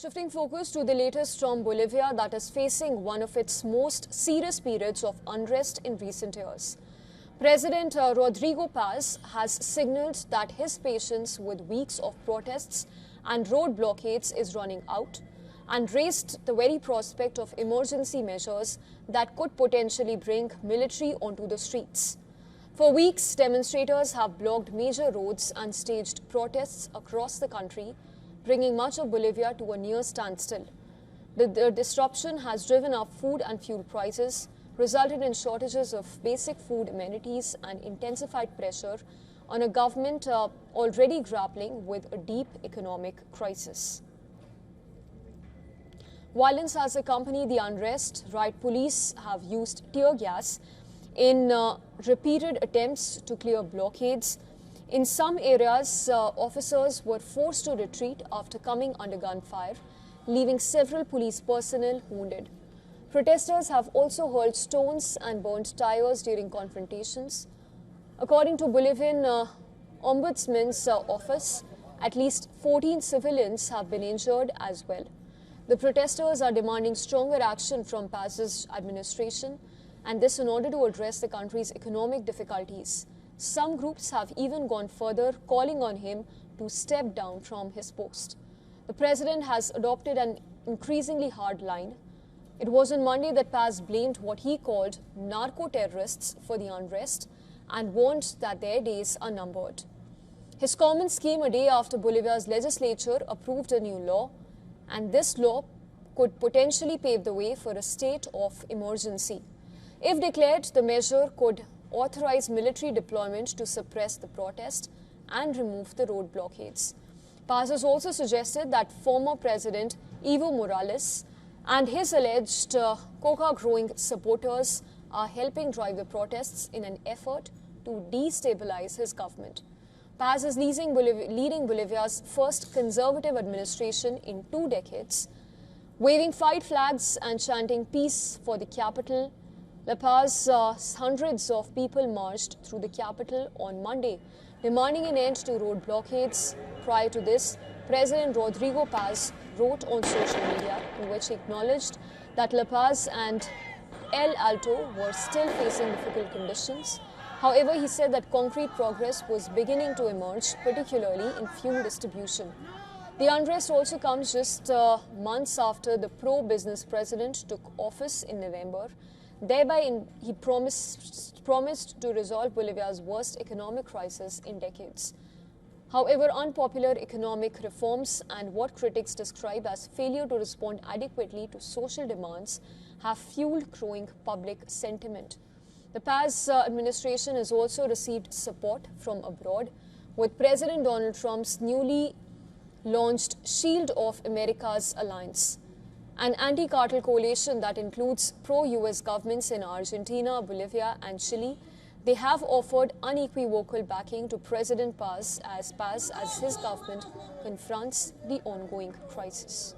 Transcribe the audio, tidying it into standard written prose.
Shifting focus to the latest from Bolivia that is facing one of its most serious periods of unrest in recent years. President Rodrigo Paz has signaled that his patience with weeks of protests and road blockades is running out and raised the very prospect of emergency measures that could potentially bring military onto the streets. For weeks, demonstrators have blocked major roads and staged protests across the country, bringing much of Bolivia to a near standstill. The disruption has driven up food and fuel prices, resulted in shortages of basic food amenities and intensified pressure on a government already grappling with a deep economic crisis. Violence has accompanied the unrest. Riot police have used tear gas in repeated attempts to clear blockades. In some areas, officers were forced to retreat after coming under gunfire, leaving several police personnel wounded. Protesters have also hurled stones and burnt tires during confrontations. According to Bolivian Ombudsman's office, at least 14 civilians have been injured as well. The protesters are demanding stronger action from Paz's administration, and this in order to address the country's economic difficulties. Some groups have even gone further, calling on him to step down from his post. The president has adopted an increasingly hard line. It was on Monday that Paz blamed what he called narco-terrorists for the unrest and warned that their days are numbered. His comments came a day after Bolivia's legislature approved a new law, and this law could potentially pave the way for a state of emergency. If declared, the measure could authorize military deployment to suppress the protest and remove the road blockades. Paz has also suggested that former President Evo Morales and his alleged coca-growing supporters are helping drive the protests in an effort to destabilize his government. Paz is leading Bolivia's first conservative administration in 2 decades, waving 5 flags and chanting peace for the capital. La Paz, hundreds of people marched through the capital on Monday, demanding an end to road blockades. Prior to this, President Rodrigo Paz wrote on social media in which he acknowledged that La Paz and El Alto were still facing difficult conditions. However, he said that concrete progress was beginning to emerge, particularly in fuel distribution. The unrest also comes just months after the pro-business president took office in November. Thereby, he promised to resolve Bolivia's worst economic crisis in decades. However, unpopular economic reforms and what critics describe as failure to respond adequately to social demands have fueled growing public sentiment. The Paz administration has also received support from abroad, with President Donald Trump's newly launched Shield of America's alliance, an anti-cartel coalition that includes pro-US governments in Argentina, Bolivia and Chile. They have offered unequivocal backing to President Paz as his government confronts the ongoing crisis.